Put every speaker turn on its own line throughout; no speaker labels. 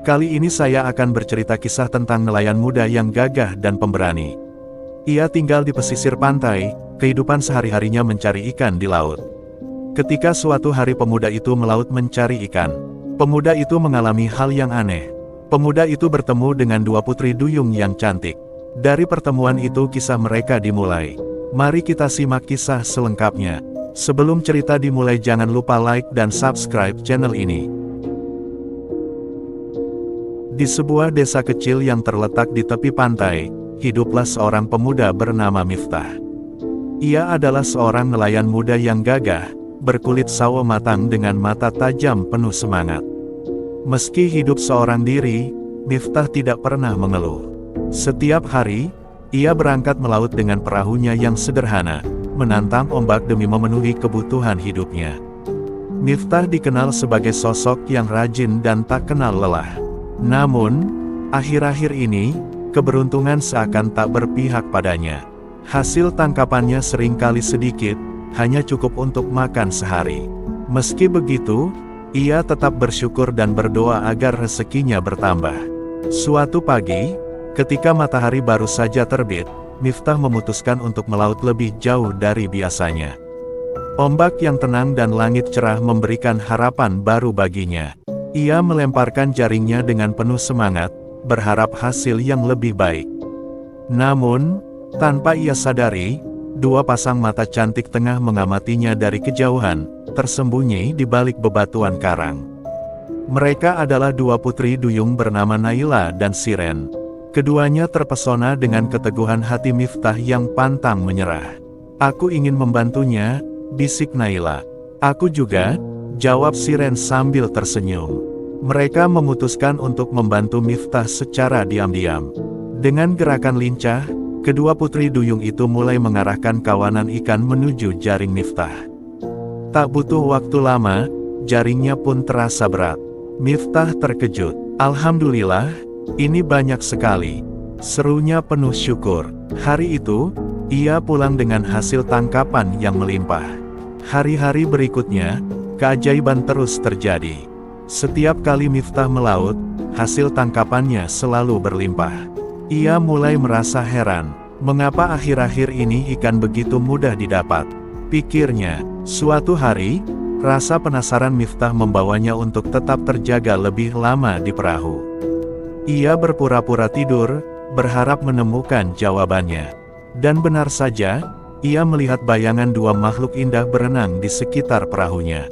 Kali ini saya akan bercerita kisah tentang nelayan muda yang gagah dan pemberani. Ia tinggal di pesisir pantai, kehidupan sehari-harinya mencari ikan di laut. Ketika suatu hari pemuda itu melaut mencari ikan, pemuda itu mengalami hal yang aneh. Pemuda itu bertemu dengan dua putri duyung yang cantik. Dari pertemuan itu kisah mereka dimulai. Mari kita simak kisah selengkapnya. Sebelum cerita dimulai jangan lupa like dan subscribe channel ini. Di sebuah desa kecil yang terletak di tepi pantai, hiduplah seorang pemuda bernama Miftah. Ia adalah seorang nelayan muda yang gagah, berkulit sawo matang dengan mata tajam penuh semangat. Meski hidup seorang diri, Miftah tidak pernah mengeluh. Setiap hari, ia berangkat melaut dengan perahunya yang sederhana, menantang ombak demi memenuhi kebutuhan hidupnya. Miftah dikenal sebagai sosok yang rajin dan tak kenal lelah. Namun, akhir-akhir ini, keberuntungan seakan tak berpihak padanya. Hasil tangkapannya seringkali sedikit, hanya cukup untuk makan sehari. Meski begitu, ia tetap bersyukur dan berdoa agar rezekinya bertambah. Suatu pagi, ketika matahari baru saja terbit, Miftah memutuskan untuk melaut lebih jauh dari biasanya. Ombak yang tenang dan langit cerah memberikan harapan baru baginya. Ia melemparkan jaringnya dengan penuh semangat, berharap hasil yang lebih baik. Namun, tanpa ia sadari, dua pasang mata cantik tengah mengamatinya dari kejauhan, tersembunyi di balik bebatuan karang. Mereka adalah dua putri duyung bernama Naila dan Siren. Keduanya terpesona dengan keteguhan hati Miftah yang pantang menyerah. "Aku ingin membantunya," bisik Naila. "Aku juga," jawab Siren sambil tersenyum. Mereka memutuskan untuk membantu Miftah secara diam-diam. Dengan gerakan lincah, kedua putri duyung itu mulai mengarahkan kawanan ikan menuju jaring Miftah. Tak butuh waktu lama, jaringnya pun terasa berat. Miftah terkejut. "Alhamdulillah, ini banyak sekali," serunya penuh syukur. Hari itu, ia pulang dengan hasil tangkapan yang melimpah. Hari-hari berikutnya, keajaiban terus terjadi. Setiap kali Miftah melaut, hasil tangkapannya selalu berlimpah. Ia mulai merasa heran, mengapa akhir-akhir ini ikan begitu mudah didapat. Pikirnya, suatu hari, rasa penasaran Miftah membawanya untuk tetap terjaga lebih lama di perahu. Ia berpura-pura tidur, berharap menemukan jawabannya. Dan benar saja, ia melihat bayangan dua makhluk indah berenang di sekitar perahunya.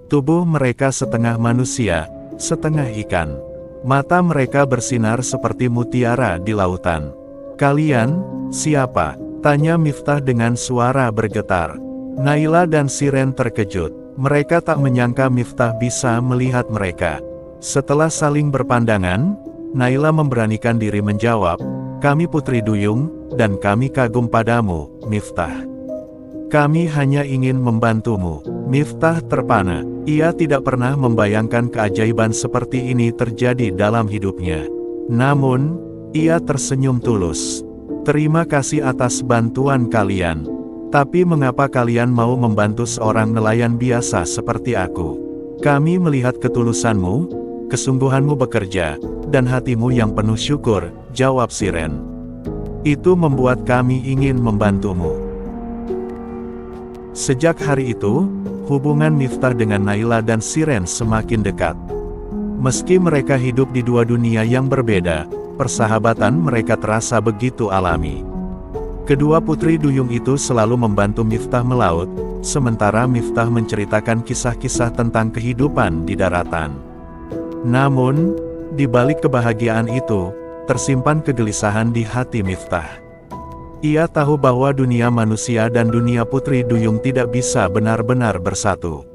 Tubuh mereka setengah manusia, setengah ikan. Mata mereka bersinar seperti mutiara di lautan. "Kalian, siapa?" tanya Miftah dengan suara bergetar. Naila dan Siren terkejut. Mereka tak menyangka Miftah bisa melihat mereka. Setelah saling berpandangan, Naila memberanikan diri menjawab, "Kami putri duyung, dan kami kagum padamu, Miftah. Kami hanya ingin membantumu." Miftah terpana. Ia tidak pernah membayangkan keajaiban seperti ini terjadi dalam hidupnya. Namun, ia tersenyum tulus. "Terima kasih atas bantuan kalian. Tapi mengapa kalian mau membantu seorang nelayan biasa seperti aku? Kami melihat ketulusanmu, kesungguhanmu bekerja, dan hatimu yang penuh syukur," jawab Siren. "Itu membuat kami ingin membantumu." Sejak hari itu, hubungan Miftah dengan Naila dan Siren semakin dekat. Meski mereka hidup di dua dunia yang berbeda, persahabatan mereka terasa begitu alami. Kedua putri duyung itu selalu membantu Miftah melaut, sementara Miftah menceritakan kisah-kisah tentang kehidupan di daratan. Namun, di balik kebahagiaan itu, tersimpan kegelisahan di hati Miftah. Ia tahu bahwa dunia manusia dan dunia putri duyung tidak bisa benar-benar bersatu.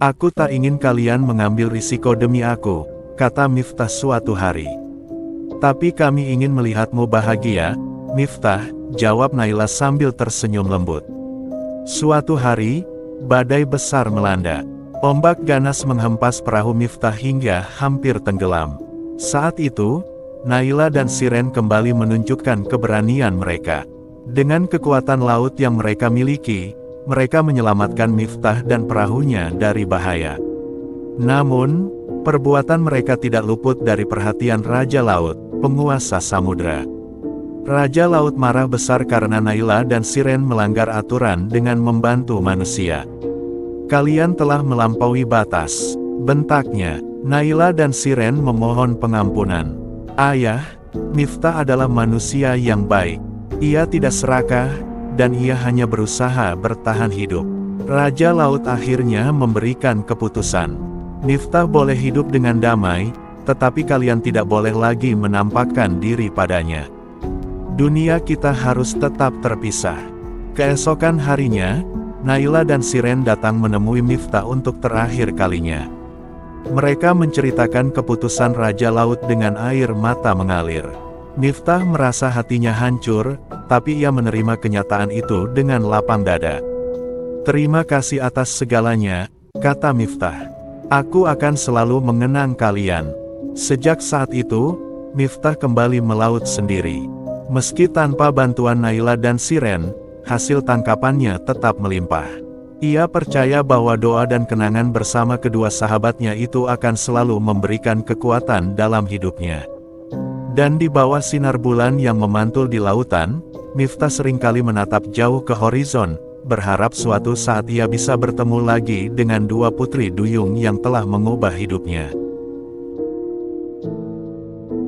"Aku tak ingin kalian mengambil risiko demi aku," kata Miftah suatu hari. "Tapi kami ingin melihatmu bahagia, Miftah," jawab Naila sambil tersenyum lembut. Suatu hari, badai besar melanda. Ombak ganas menghempas perahu Miftah hingga hampir tenggelam. Saat itu, Naila dan Siren kembali menunjukkan keberanian mereka. Dengan kekuatan laut yang mereka miliki, mereka menyelamatkan Miftah dan perahunya dari bahaya. Namun, Perbuatan mereka tidak luput dari perhatian Raja Laut, penguasa samudra. Raja Laut marah besar karena Naila dan Siren melanggar aturan dengan membantu manusia. "Kalian telah melampaui batas," bentaknya. Naila dan Siren memohon pengampunan. "Ayah, Miftah adalah manusia yang baik. Ia tidak serakah, dan ia hanya berusaha bertahan hidup." Raja Laut akhirnya memberikan keputusan. "Miftah boleh hidup dengan damai, tetapi kalian tidak boleh lagi menampakkan diri padanya. Dunia kita harus tetap terpisah." Keesokan harinya, Naila dan Siren datang menemui Miftah untuk terakhir kalinya. Mereka menceritakan keputusan Raja Laut dengan air mata mengalir. Miftah merasa hatinya hancur, tapi ia menerima kenyataan itu dengan lapang dada. "Terima kasih atas segalanya," kata Miftah. "Aku akan selalu mengenang kalian." Sejak saat itu, Miftah kembali melaut sendiri. Meski tanpa bantuan Naila dan Siren, hasil tangkapannya tetap melimpah. Ia percaya bahwa doa dan kenangan bersama kedua sahabatnya itu akan selalu memberikan kekuatan dalam hidupnya. Dan di bawah sinar bulan yang memantul di lautan, Miftah seringkali menatap jauh ke horizon, berharap suatu saat ia bisa bertemu lagi dengan dua putri duyung yang telah mengubah hidupnya.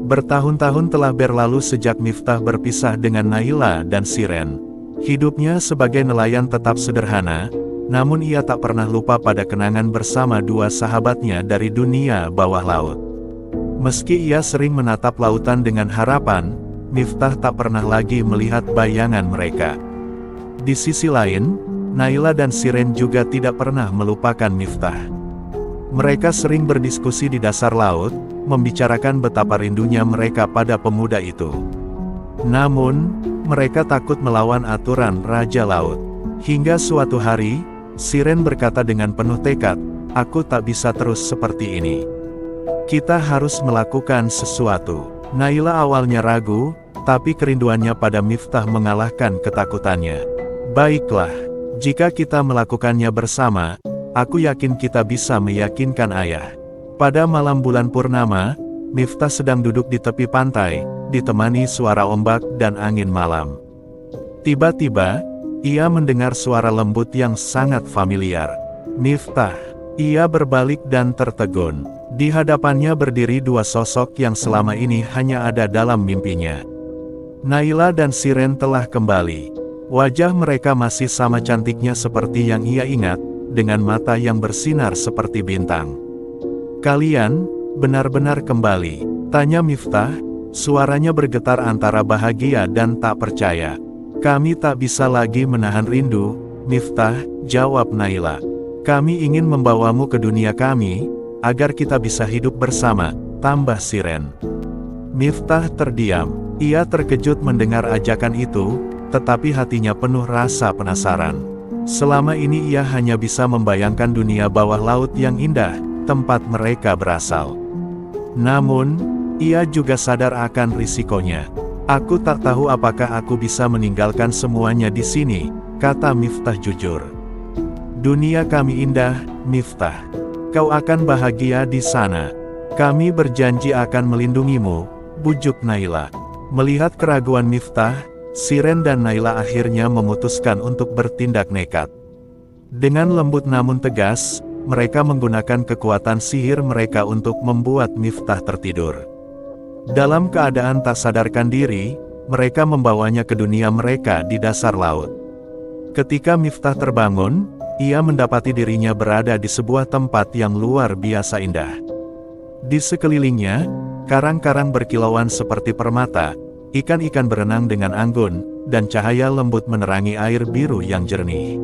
Bertahun-tahun telah berlalu sejak Miftah berpisah dengan Naila dan Siren. Hidupnya sebagai nelayan tetap sederhana, namun ia tak pernah lupa pada kenangan bersama dua sahabatnya dari dunia bawah laut. Meski ia sering menatap lautan dengan harapan, Miftah tak pernah lagi melihat bayangan mereka. Di sisi lain, Naila dan Siren juga tidak pernah melupakan Miftah. Mereka sering berdiskusi di dasar laut, membicarakan betapa rindunya mereka pada pemuda itu. Namun, mereka takut melawan aturan Raja Laut. Hingga suatu hari, Siren berkata dengan penuh tekad, "Aku tak bisa terus seperti ini. Kita harus melakukan sesuatu." Naila awalnya ragu, tapi kerinduannya pada Miftah mengalahkan ketakutannya. "Baiklah, jika kita melakukannya bersama, aku yakin kita bisa meyakinkan ayah." Pada malam bulan purnama, Miftah sedang duduk di tepi pantai, ditemani suara ombak dan angin malam. Tiba-tiba, ia mendengar suara lembut yang sangat familiar. "Miftah!" Ia berbalik dan tertegun. Di hadapannya berdiri dua sosok yang selama ini hanya ada dalam mimpinya. Naila dan Siren telah kembali. Wajah mereka masih sama cantiknya seperti yang ia ingat, dengan mata yang bersinar seperti bintang. "Kalian benar-benar kembali?" tanya Miftah, suaranya bergetar antara bahagia dan tak percaya. "Kami tak bisa lagi menahan rindu, Miftah," jawab Naila. "Kami ingin membawamu ke dunia kami, agar kita bisa hidup bersama," tambah Siren. Miftah terdiam. Ia terkejut mendengar ajakan itu, tetapi hatinya penuh rasa penasaran. Selama ini ia hanya bisa membayangkan dunia bawah laut yang indah, tempat mereka berasal. Namun, ia juga sadar akan risikonya. "Aku tak tahu apakah aku bisa meninggalkan semuanya di sini," kata Miftah jujur. "Dunia kami indah, Miftah. Kau akan bahagia di sana. Kami berjanji akan melindungimu," bujuk Naila. Melihat keraguan Miftah, Siren dan Naila akhirnya memutuskan untuk bertindak nekat. Dengan lembut namun tegas, mereka menggunakan kekuatan sihir mereka untuk membuat Miftah tertidur. Dalam keadaan tak sadarkan diri, mereka membawanya ke dunia mereka di dasar laut. Ketika Miftah terbangun, ia mendapati dirinya berada di sebuah tempat yang luar biasa indah. Di sekelilingnya, karang-karang berkilauan seperti permata, ikan-ikan berenang dengan anggun, dan cahaya lembut menerangi air biru yang jernih.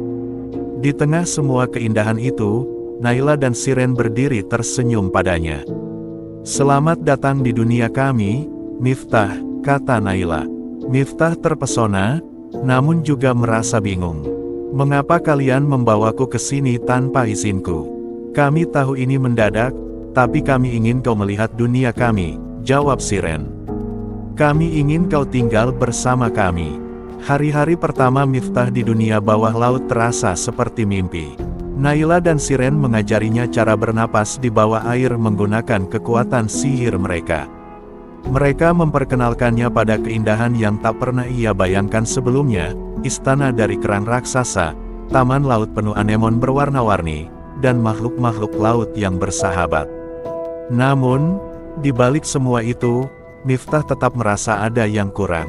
Di tengah semua keindahan itu, Naila dan Siren berdiri tersenyum padanya. "Selamat datang di dunia kami, Miftah," kata Naila. Miftah terpesona, namun juga merasa bingung. "Mengapa kalian membawaku ke sini tanpa izinku?" "Kami tahu ini mendadak, tapi kami ingin kau melihat dunia kami," jawab Siren. "Kami ingin kau tinggal bersama kami." Hari-hari pertama Miftah di dunia bawah laut terasa seperti mimpi. Naila dan Siren mengajarinya cara bernapas di bawah air menggunakan kekuatan sihir mereka. Mereka memperkenalkannya pada keindahan yang tak pernah ia bayangkan sebelumnya, istana dari kerang raksasa, taman laut penuh anemon berwarna-warni, dan makhluk-makhluk laut yang bersahabat. Namun, di balik semua itu, Miftah tetap merasa ada yang kurang.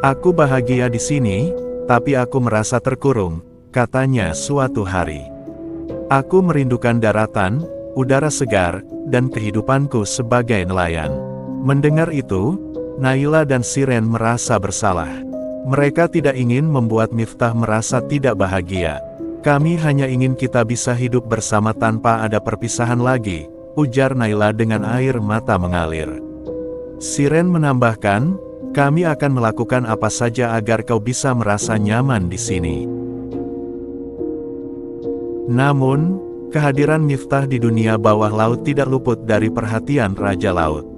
"Aku bahagia di sini, tapi aku merasa terkurung," katanya suatu hari. "Aku merindukan daratan, udara segar, dan kehidupanku sebagai nelayan." Mendengar itu, Naila dan Siren merasa bersalah. Mereka tidak ingin membuat Miftah merasa tidak bahagia. "Kami hanya ingin kita bisa hidup bersama tanpa ada perpisahan lagi," ujar Naila dengan air mata mengalir. Siren menambahkan, "Kami akan melakukan apa saja agar kau bisa merasa nyaman di sini." Namun, kehadiran Miftah di dunia bawah laut tidak luput dari perhatian Raja Laut.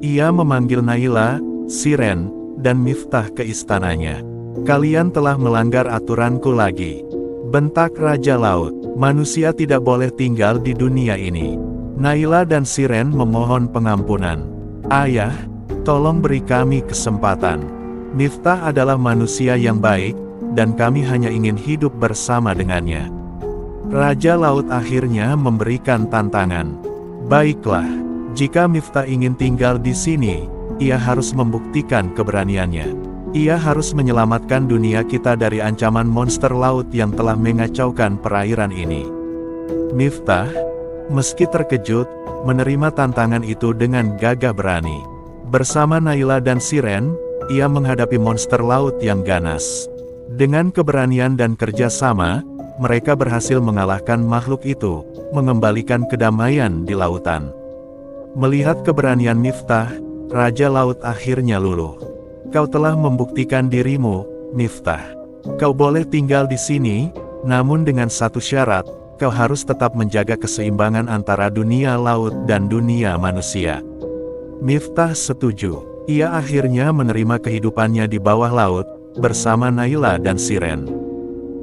Ia memanggil Naila, Siren, dan Miftah ke istananya. "Kalian telah melanggar aturanku lagi," bentak Raja Laut. "Manusia tidak boleh tinggal di dunia ini." Naila dan Siren memohon pengampunan. "Ayah, tolong beri kami kesempatan. Miftah adalah manusia yang baik, dan kami hanya ingin hidup bersama dengannya." Raja Laut akhirnya memberikan tantangan. "Baiklah, jika Miftah ingin tinggal di sini, ia harus membuktikan keberaniannya. Ia harus menyelamatkan dunia kita dari ancaman monster laut yang telah mengacaukan perairan ini." Miftah, meski terkejut, menerima tantangan itu dengan gagah berani. Bersama Naila dan Siren, ia menghadapi monster laut yang ganas. Dengan keberanian dan kerja sama, mereka berhasil mengalahkan makhluk itu, mengembalikan kedamaian di lautan. Melihat keberanian Miftah, Raja Laut akhirnya luluh. "Kau telah membuktikan dirimu, Miftah. Kau boleh tinggal di sini, namun dengan satu syarat. Kau harus tetap menjaga keseimbangan antara dunia laut dan dunia manusia." Miftah setuju. Ia akhirnya menerima kehidupannya di bawah laut, bersama Naila dan Siren.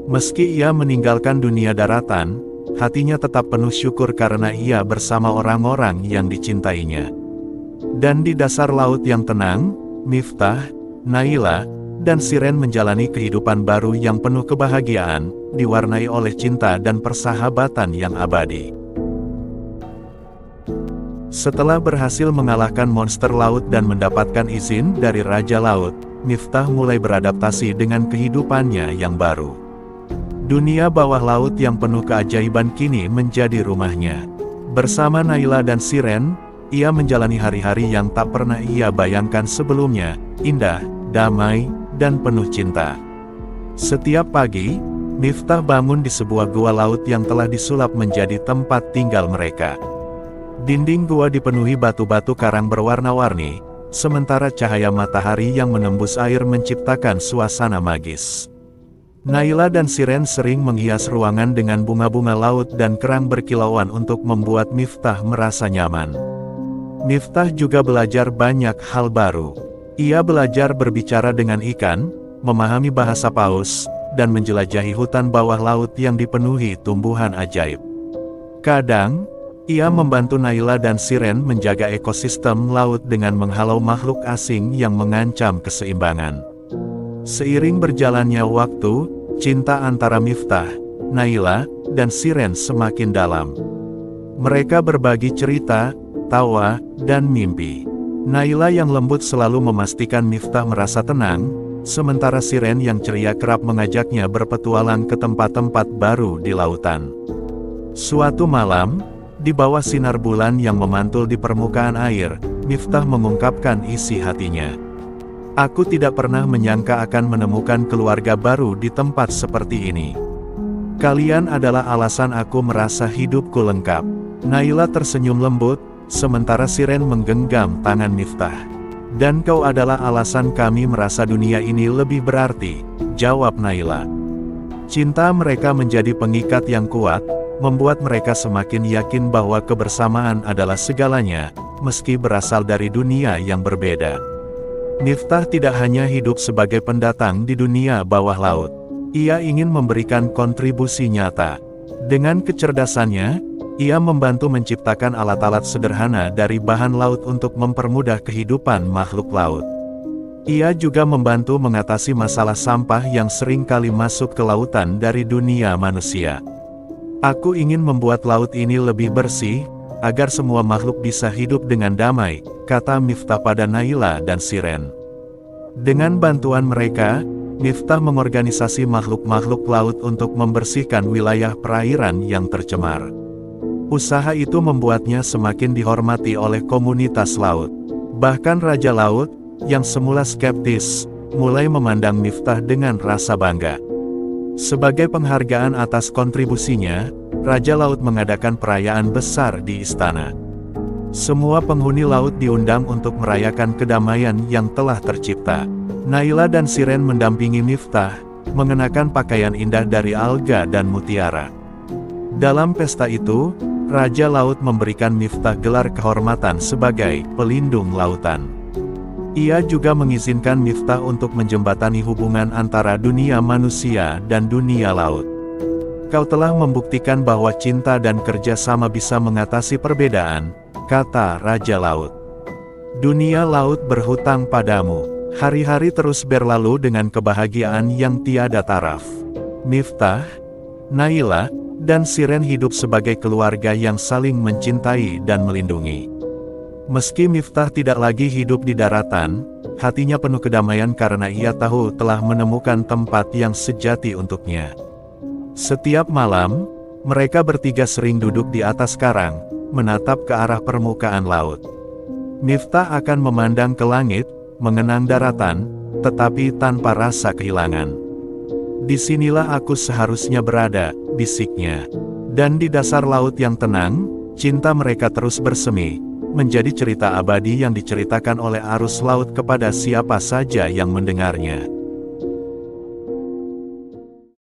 Meski ia meninggalkan dunia daratan, hatinya tetap penuh syukur karena ia bersama orang-orang yang dicintainya. Dan di dasar laut yang tenang, Miftah, Naila, dan Siren menjalani kehidupan baru yang penuh kebahagiaan, diwarnai oleh cinta dan persahabatan yang abadi. Setelah berhasil mengalahkan monster laut dan mendapatkan izin dari Raja Laut, Miftah mulai beradaptasi dengan kehidupannya yang baru. Dunia bawah laut yang penuh keajaiban kini menjadi rumahnya. Bersama Naila dan Siren, ia menjalani hari-hari yang tak pernah ia bayangkan sebelumnya, indah, damai, dan penuh cinta. Setiap pagi, Miftah bangun di sebuah gua laut yang telah disulap menjadi tempat tinggal mereka. Dinding gua dipenuhi batu-batu karang berwarna-warni, sementara cahaya matahari yang menembus air menciptakan suasana magis. Naila dan Siren sering menghias ruangan dengan bunga-bunga laut dan kerang berkilauan untuk membuat Miftah merasa nyaman. Miftah juga belajar banyak hal baru. Ia belajar berbicara dengan ikan, memahami bahasa paus, dan menjelajahi hutan bawah laut yang dipenuhi tumbuhan ajaib. Kadang, ia membantu Naila dan Siren menjaga ekosistem laut dengan menghalau makhluk asing yang mengancam keseimbangan. Seiring berjalannya waktu, cinta antara Miftah, Naila, dan Siren semakin dalam. Mereka berbagi cerita, tawa, dan mimpi. Naila yang lembut selalu memastikan Miftah merasa tenang, sementara Siren yang ceria kerap mengajaknya berpetualang ke tempat-tempat baru di lautan. Suatu malam, di bawah sinar bulan yang memantul di permukaan air, Miftah mengungkapkan isi hatinya. "Aku tidak pernah menyangka akan menemukan keluarga baru di tempat seperti ini. Kalian adalah alasan aku merasa hidupku lengkap." Naila tersenyum lembut, sementara Siren menggenggam tangan Miftah. "Dan kau adalah alasan kami merasa dunia ini lebih berarti," jawab Naila. Cinta mereka menjadi pengikat yang kuat, membuat mereka semakin yakin bahwa kebersamaan adalah segalanya, meski berasal dari dunia yang berbeda. Miftah tidak hanya hidup sebagai pendatang di dunia bawah laut. Ia ingin memberikan kontribusi nyata. Dengan kecerdasannya, ia membantu menciptakan alat-alat sederhana dari bahan laut untuk mempermudah kehidupan makhluk laut. Ia juga membantu mengatasi masalah sampah yang sering kali masuk ke lautan dari dunia manusia. Aku ingin membuat laut ini lebih bersih, agar semua makhluk bisa hidup dengan damai, kata Miftah pada Naila dan Shiren. Dengan bantuan mereka, Miftah mengorganisasi makhluk-makhluk laut untuk membersihkan wilayah perairan yang tercemar. Usaha itu membuatnya semakin dihormati oleh komunitas laut. Bahkan Raja Laut, yang semula skeptis, mulai memandang Miftah dengan rasa bangga. Sebagai penghargaan atas kontribusinya, Raja Laut mengadakan perayaan besar di istana. Semua penghuni laut diundang untuk merayakan kedamaian yang telah tercipta. Naila dan Shiren mendampingi Miftah, mengenakan pakaian indah dari alga dan mutiara. Dalam pesta itu, Raja Laut memberikan Miftah gelar kehormatan sebagai pelindung lautan. Ia juga mengizinkan Miftah untuk menjembatani hubungan antara dunia manusia dan dunia laut. Kau telah membuktikan bahwa cinta dan kerja sama bisa mengatasi perbedaan, kata Raja Laut. Dunia laut berhutang padamu. Hari-hari terus berlalu dengan kebahagiaan yang tiada taraf. Miftah, Naila, dan Shiren hidup sebagai keluarga yang saling mencintai dan melindungi. Meski Miftah tidak lagi hidup di daratan, hatinya penuh kedamaian karena ia tahu telah menemukan tempat yang sejati untuknya. Setiap malam, mereka bertiga sering duduk di atas karang, menatap ke arah permukaan laut. Miftah akan memandang ke langit, mengenang daratan, tetapi tanpa rasa kehilangan. Disinilah aku seharusnya berada, bisiknya. Dan di dasar laut yang tenang, cinta mereka terus bersemi, menjadi cerita abadi yang diceritakan oleh arus laut kepada siapa saja yang mendengarnya.